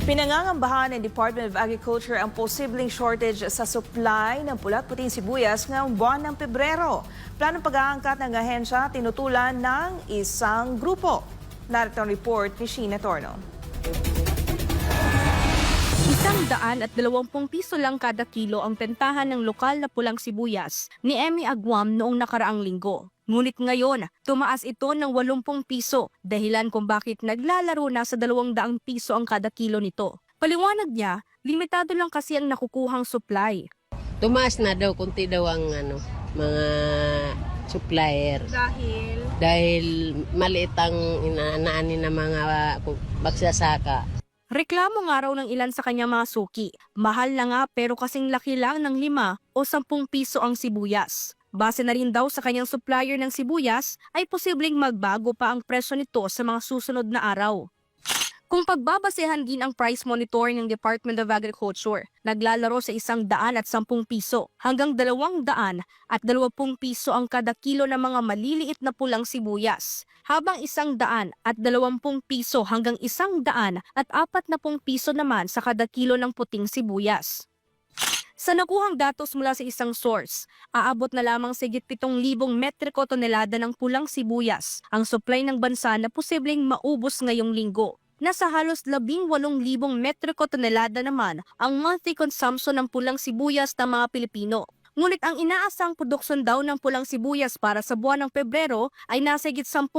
Pinangangambahan ng Department of Agriculture ang posibleng shortage sa supply ng pulat-puting sibuyas ngayong buwan ng Pebrero. Planong pag-aangkat ng ahensya tinutulan ng isang grupo. Narito ang report ni Sheena Torno. 120 piso lang kada kilo ang bentahan ng lokal na pulang sibuyas ni Emmy Aguam noong nakaraang linggo. Ngunit ngayon, tumaas ito ng 80 piso, dahilan kung bakit naglalaro na sa 200 piso ang kada kilo nito. Paliwanag niya, limitado lang kasi ang nakukuhang supply. Tumaas na daw, kunti daw ang mga supplier. Dahil maliit ang inaanaan ng mga magsasaka. Reklamo nga raw ng ilan sa kanya mga suki. Mahal na nga pero kasing laki lang ng 5 o 10 piso ang sibuyas. Base na rin daw sa kanyang supplier ng sibuyas ay posibleng magbago pa ang presyo nito sa mga susunod na araw. Kung pagbabasehan din ang price monitor ng Department of Agriculture, naglalaro sa 110 piso hanggang 220 piso ang kada kilo ng mga maliliit na pulang sibuyas, habang 120 piso hanggang 140 piso naman sa kada kilo ng puting sibuyas. Sa nakuhang datos mula sa isang source, aabot na lamang sa higit 7,000 metriko tonelada ng pulang sibuyas ang supply ng bansa na posibleng maubos ngayong linggo. Nasa halos 18,000 metriko tonelada naman ang monthly consumption ng pulang sibuyas ng mga Pilipino. Ngunit ang inaasang produksyon daw ng pulang sibuyas para sa buwan ng Pebrero ay nasa higit 10,000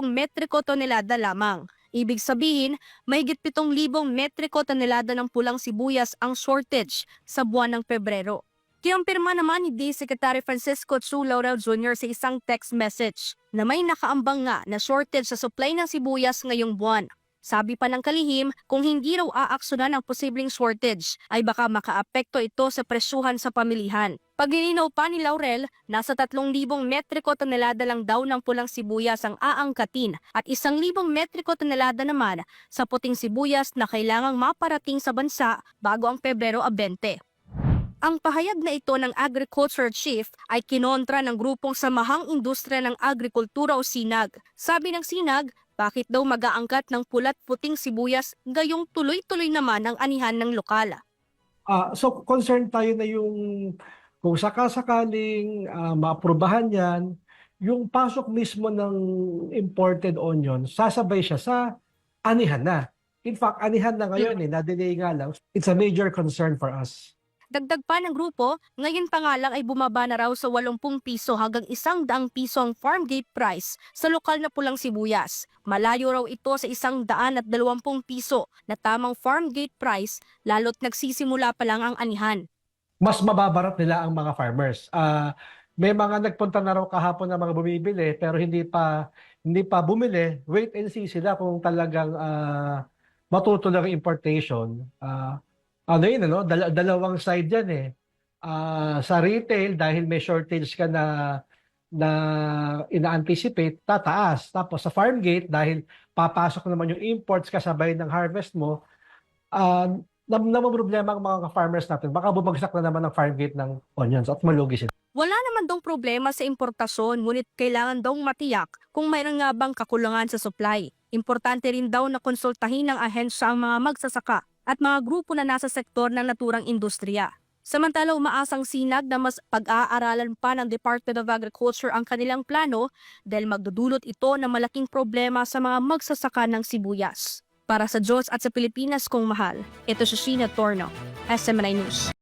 metriko tonelada lamang. Ibig sabihin, mahigit 7,000 metriko tonelada ng pulang sibuyas ang shortage sa buwan ng Pebrero. Kinumpirma naman ni DA Secretary Francisco Chu Laurel Jr. sa isang text message na may nakaambang nga na shortage sa supply ng sibuyas ngayong buwan. Sabi pa ng kalihim, kung hindi raw aaksyonan ang posibleng shortage, ay baka makaapekto ito sa presyuhan sa pamilihan. Paglilinaw pa ni Laurel, nasa 3,000 metriko tonelada lang daw ng pulang sibuyas ang aangkatin at 1,000 metriko tonelada naman sa puting sibuyas na kailangang maparating sa bansa bago ang Pebrero 20. Ang pahayag na ito ng Agriculture Chief ay kinontra ng grupong Samahang Industriya ng Agrikultura o SINAG. Sabi ng SINAG, bakit daw mag-aangkat ng pulat-puting sibuyas gayong tuloy-tuloy naman ang anihan ng lokal? So concerned tayo na yung kung sakasakaling maaprubahan yan, yung pasok mismo ng imported onion, sasabay siya sa anihan na. In fact, anihan na ngayon na-delay nga lang. It's a major concern for us. Dagdag pa ng grupo, ngayon pa nga lang ay bumaba na raw sa 80 piso hanggang 100 piso ang farm gate price sa lokal na pulang sibuyas. Malayo raw ito sa 120 piso na tamang farm gate price lalo't nagsisimula pa lang ang anihan. Mas mababarat nila ang mga farmers. May mga nagpunta na raw kahapon na mga bumibili pero hindi pa bumili. Wait and see sila kung talagang matutuloy ang importation. Dalawang side yan eh. Sa retail, dahil may shortage ka na ina-anticipate, tataas. Tapos sa farm gate, dahil papasok naman yung imports kasabay ng harvest mo, problema ang mga farmers natin. Baka bumagsak na naman ang farm gate ng onions at malugi sila. Wala naman daw problema sa importasyon, ngunit kailangan daw matiyak kung mayroon nga bang kakulangan sa supply. Importante rin daw na konsultahin ng ahensya ang mga magsasaka at mga grupo na nasa sektor ng naturang industriya. Samantala, umaasang SINAG na mas pag-aaralan pa ng Department of Agriculture ang kanilang plano dahil magdudulot ito ng malaking problema sa mga magsasaka ng sibuyas. Para sa Diyos at sa Pilipinas kong mahal, ito si Sheena Torno, SMNI News.